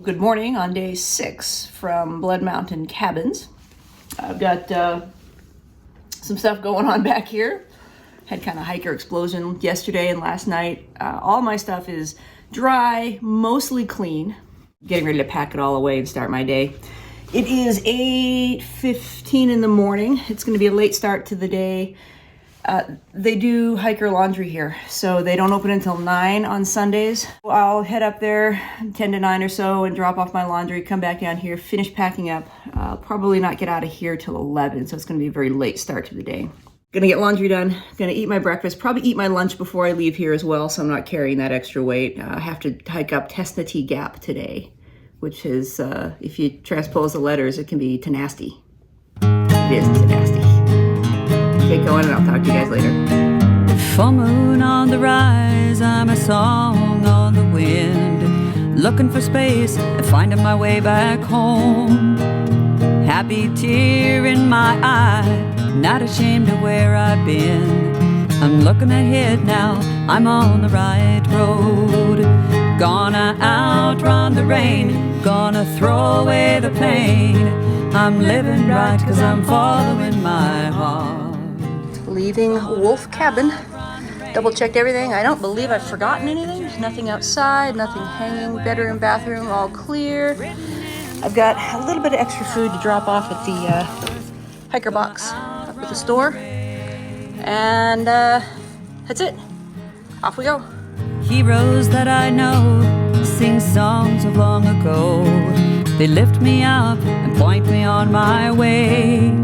Good morning on day 6 from Blood Mountain Cabins. I've got some stuff going on back here. Had kind of hiker explosion yesterday and last night. All my stuff is dry, mostly clean. Getting ready to pack it all away and start my day. It is 8:15 in the morning. It's going to be a late start to the day. They do hiker laundry here, so they don't open until 9 on Sundays. I'll head up there 10 to 9 or so and drop off my laundry, come back down here, finish packing up. I'll probably not get out of here till 11, so it's going to be a very late start to the day. Gonna get laundry done, gonna eat my breakfast, probably eat my lunch before I leave here as well, so I'm not carrying that extra weight. I have to hike up Tesnatee Gap today, which is, if you transpose the letters, it can be Tenasty. It is Tenasty. Get going and I'll talk to you guys later. Full moon on the rise, I'm a song on the wind, looking for space and finding my way back home. Happy tear in my eye, not ashamed of where I've been. I'm looking ahead now, I'm on the right road. Gonna outrun the rain, gonna throw away the pain. I'm living right 'cause I'm following my heart. Leaving Wolf Cabin. Double checked everything. I don't believe I've forgotten anything. Nothing outside, nothing hanging. Bedroom, bathroom, all clear. I've got a little bit of extra food to drop off at the hiker box up at the store. And that's it. Off we go. Heroes that I know sing songs of long ago. They lift me up and point me on my way.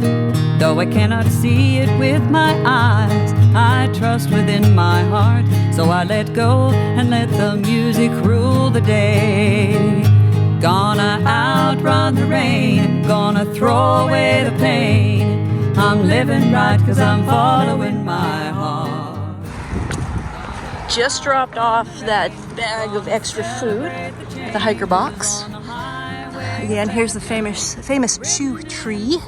Though I cannot see it with my eyes, I trust within my heart. So I let go and let the music rule the day. Gonna outrun the rain, gonna throw away the pain. I'm living right 'cause I'm following my heart. Just dropped off that bag of extra food at the hiker box. Again, here's the famous shoe tree.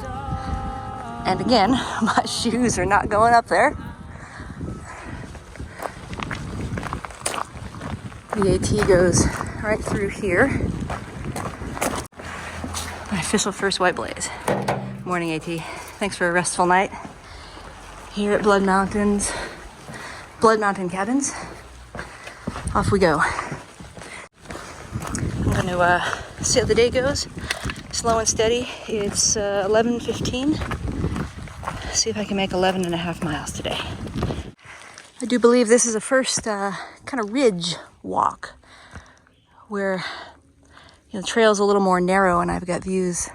And again, my shoes are not going up there. The AT goes right through here. My official first white blaze. Morning, AT. Thanks for a restful night here at Blood Mountain Cabins. Off we go. I'm going to see how the day goes. Slow and steady. It's 11:15. See if I can make 11 and a half miles today. I do believe this is a first kind of ridge walk where the trail's a little more narrow and I've got views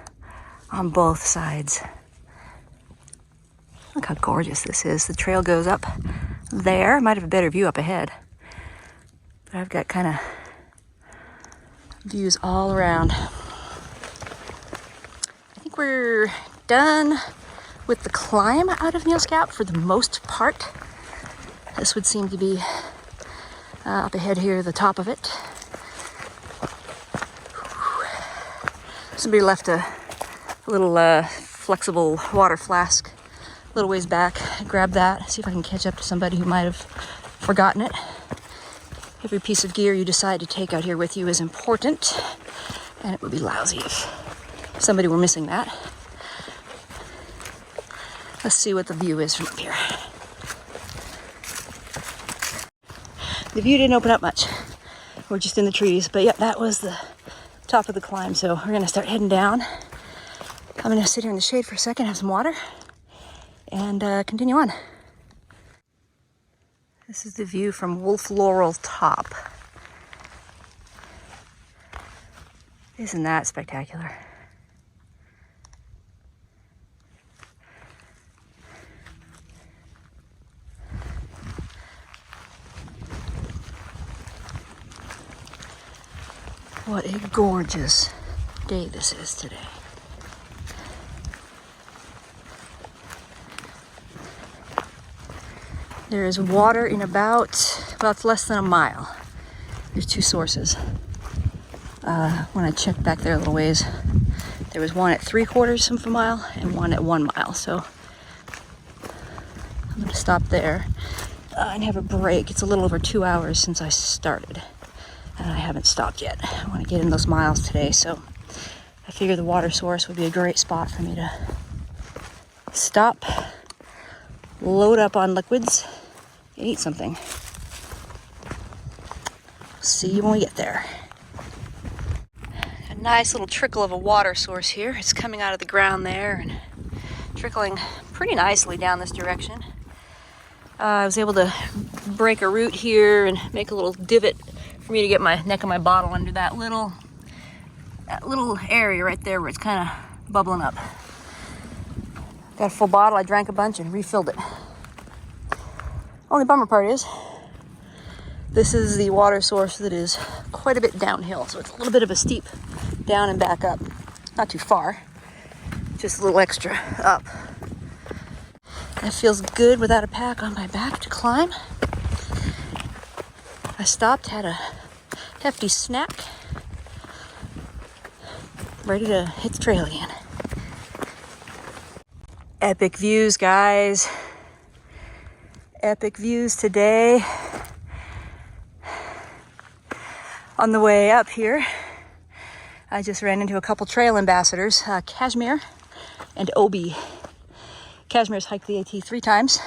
on both sides. Look how gorgeous this is. The trail goes up there. Might have a better view up ahead. But I've got kind of views all around. I think we're done with the climb out of Neil's Gap for the most part. This would seem to be up ahead here, the top of it. Somebody left a little flexible water flask a little ways back. Grab that, see if I can catch up to somebody who might have forgotten it. Every piece of gear you decide to take out here with you is important, and it would be lousy if somebody were missing that. Let's see what the view is from up here. The view didn't open up much. We're just in the trees, but yeah, that was the top of the climb. So we're gonna start heading down. I'm gonna sit here in the shade for a second, have some water, and continue on. This is the view from Wolf Laurel Top. Isn't that spectacular? What a gorgeous day this is today. There is water in about it's less than a mile. There's 2 sources. When I checked back there a little ways, there was one at 3/4 of a mile and one at 1 mile. So I'm gonna stop there and have a break. It's a little over 2 hours since I started. and I haven't stopped yet. I want to get in those miles today, so I figure the water source would be a great spot for me to stop, load up on liquids, and eat something. See you when we get there. A nice little trickle of a water source here. It's coming out of the ground there and trickling pretty nicely down this direction. I was able to break a root here and make a little divot for me to get my neck of my bottle under that little area right there where it's kind of bubbling up. Got a full bottle. I drank a bunch and refilled it. Only bummer part is this is the water source that is quite a bit downhill, so it's a little bit of a steep down and back up. Not too far, just a little extra up. It feels good without a pack on my back to climb. I stopped, had a hefty snack, ready to hit the trail again. Epic views, guys. Epic views today. On the way up here, I just ran into a couple trail ambassadors, Kashmir and Obi. Kashmir's hiked the AT 3 times.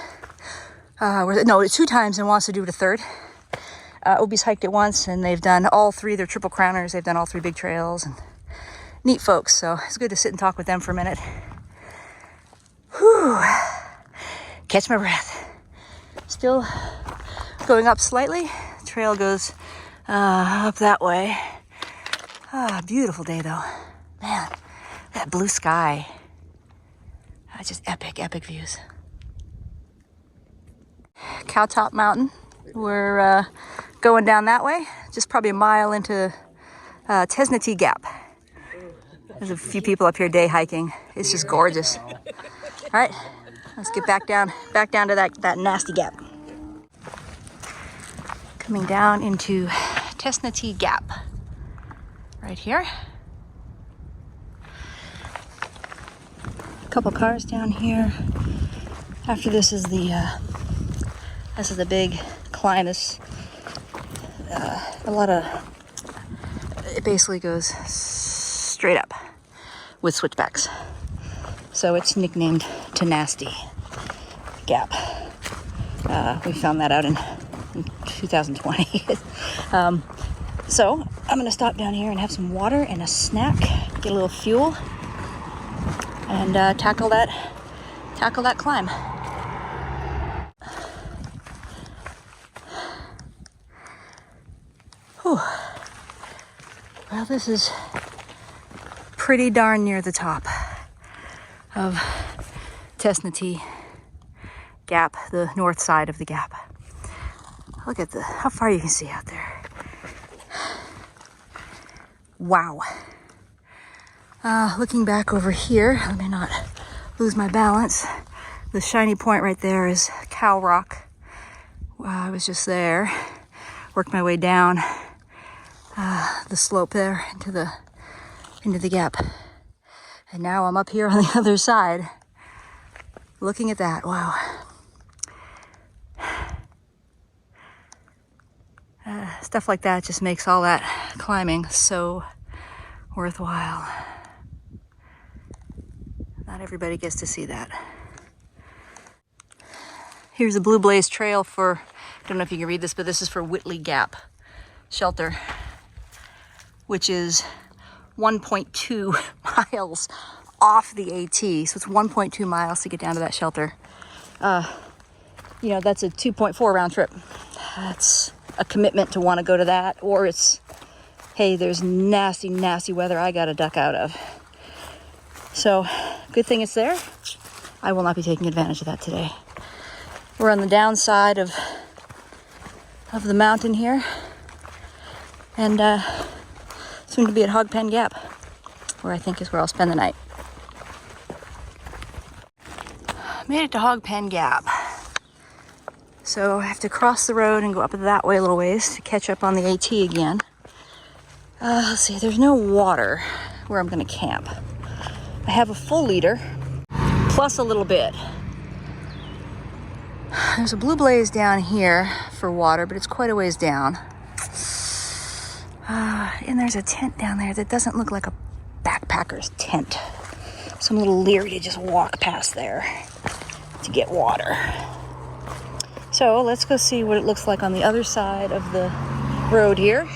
No, 2 times and wants to do it a third. Obi's hiked it once, and they've done all 3. They're triple crowners. They've done all 3 big trails, and neat folks. So it's good to sit and talk with them for a minute. Whew. Catch my breath. Still going up slightly. Trail goes up that way. Beautiful day though. Man, that blue sky. Just epic, epic views. Cowtop Mountain. We're going down that way. Just probably a mile into THRU Gap. There's a few people up here day hiking. It's just gorgeous. All right, let's get back down to that nasty gap. Coming down into THRU Gap. Right here. A couple cars down here. After this is the big climb. It basically goes straight up with switchbacks. So it's nicknamed Nasty Gap. We found that out in 2020. So I'm gonna stop down here and have some water and a snack, get a little fuel, and tackle that climb. Whew. Well, this is pretty darn near the top of THRU Gap, the north side of the gap. Look at how far you can see out there. Wow. Looking back over here, let me not lose my balance. The shiny point right there is Cow Rock. I was just there, worked my way down the slope there into the gap. And now I'm up here on the other side, looking at that. Wow. Stuff like that just makes all that climbing so worthwhile. Not everybody gets to see that. Here's the Blue Blaze Trail for, I don't know if you can read this, but this is for Whitley Gap Shelter, which is 1.2 miles off the AT. So it's 1.2 miles to get down to that shelter. That's a 2.4 round trip. That's a commitment to want to go to that, or it's, hey, there's nasty, nasty weather I got to duck out of. So good thing it's there. I will not be taking advantage of that today. We're on the downside of the mountain here, and soon to be at Hogpen Gap, where I think is where I'll spend the night. Made it to Hogpen Gap. So I have to cross the road and go up that way a little ways to catch up on the AT again. Let's see, there's no water where I'm gonna camp. I have a full liter, plus a little bit. There's a Blue Blaze down here for water, but it's quite a ways down. And there's a tent down there that doesn't look like a backpacker's tent. So I'm a little leery to just walk past there to get water. So let's go see what it looks like on the other side of the road here.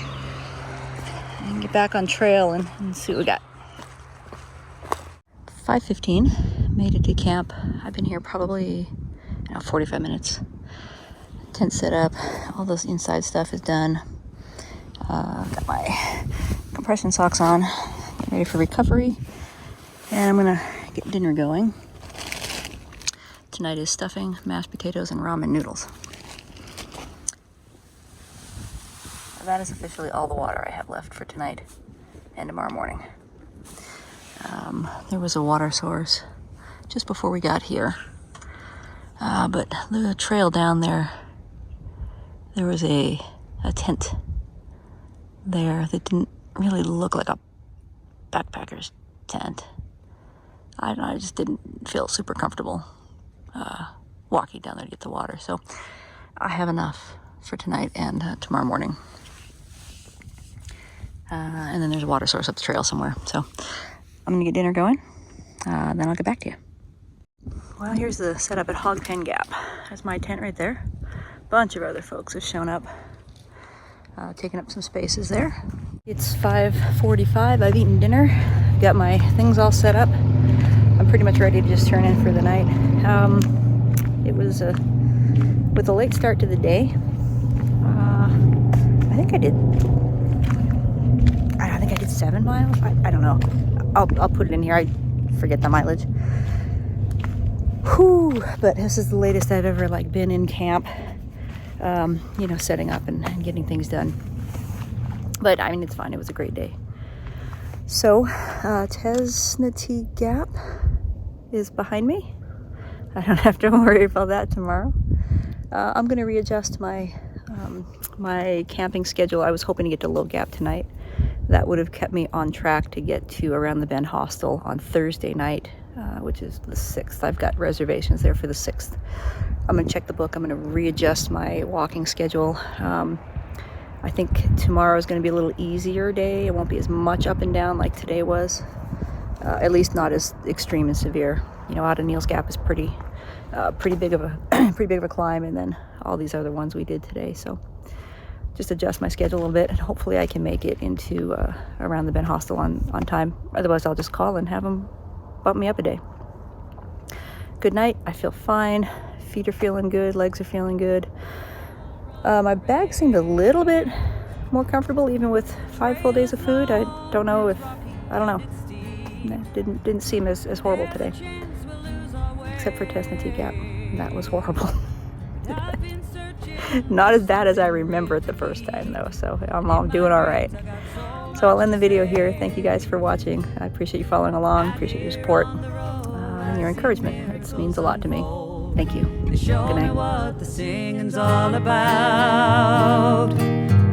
And get back on trail and see what we got. 5:15, made it to camp. I've been here probably 45 minutes. Tent set up, all this inside stuff is done. Got my compression socks on, getting ready for recovery. And I'm gonna get dinner going. Tonight is stuffing, mashed potatoes, and ramen noodles. That is officially all the water I have left for tonight and tomorrow morning. There was a water source just before we got here. But the trail down there, there was a tent there that didn't really look like a backpacker's tent. I don't know, I just didn't feel super comfortable walking down there to get the water. So I have enough for tonight and tomorrow morning. And then there's a water source up the trail somewhere. So I'm gonna get dinner going, then I'll get back to you. Well, here's the setup at Hogpen Gap. That's my tent right there. Bunch of other folks have shown up, taking up some spaces there. It's 5:45, I've eaten dinner, got my things all set up. I'm pretty much ready to just turn in for the night. It was with a late start to the day. I think I did 7 miles. I don't know. I'll put it in here. I forget the mileage. Whew, but this is the latest I've ever been in camp. Setting up and getting things done. But I mean, it's fine. It was a great day. So, THRU Gap is behind me. I don't have to worry about that tomorrow. I'm going to readjust my my camping schedule. I was hoping to get to Low Gap tonight. That would have kept me on track to get to Around the Bend Hostel on Thursday night, which is the 6th. I've got reservations there for the 6th. I'm going to check the book. I'm going to readjust my walking schedule. I think tomorrow is going to be a little easier day. It won't be as much up and down like today was. At least not as extreme and severe. Out of Neal's Gap is pretty big of a climb, and then all these other ones we did today. So just adjust my schedule a little bit, and hopefully I can make it into Around the Bend Hostel on time. Otherwise, I'll just call and have them bump me up a day. Good night. I feel fine. Feet are feeling good. Legs are feeling good. My bag seemed a little bit more comfortable, even with 5 full days of food. I don't know. It didn't seem as horrible today, except for THRU Gap. That was horrible. Not as bad as I remember it the first time, though, so I'm doing all right. So I'll end the video here. Thank you guys for watching. I appreciate you following along, appreciate your support and your encouragement. It means a lot to me. Thank you. Good night. What the singing's all about.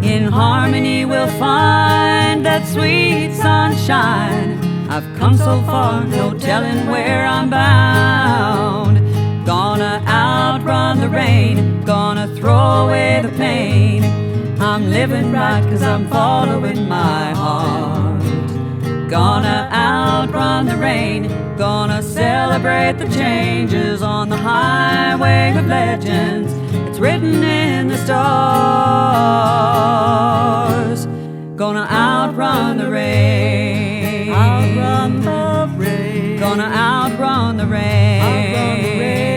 In harmony we'll find that sweet sunshine. I've come so far, no telling where I'm bound. Gonna outrun the rain, gonna throw away the pain. I'm living right 'cause I'm following my heart. Gonna outrun the rain, gonna celebrate the changes on the highway of legends. It's written in the stars. Gonna outrun the rain. Outrun the rain. Gonna outrun the rain. Outrun the rain.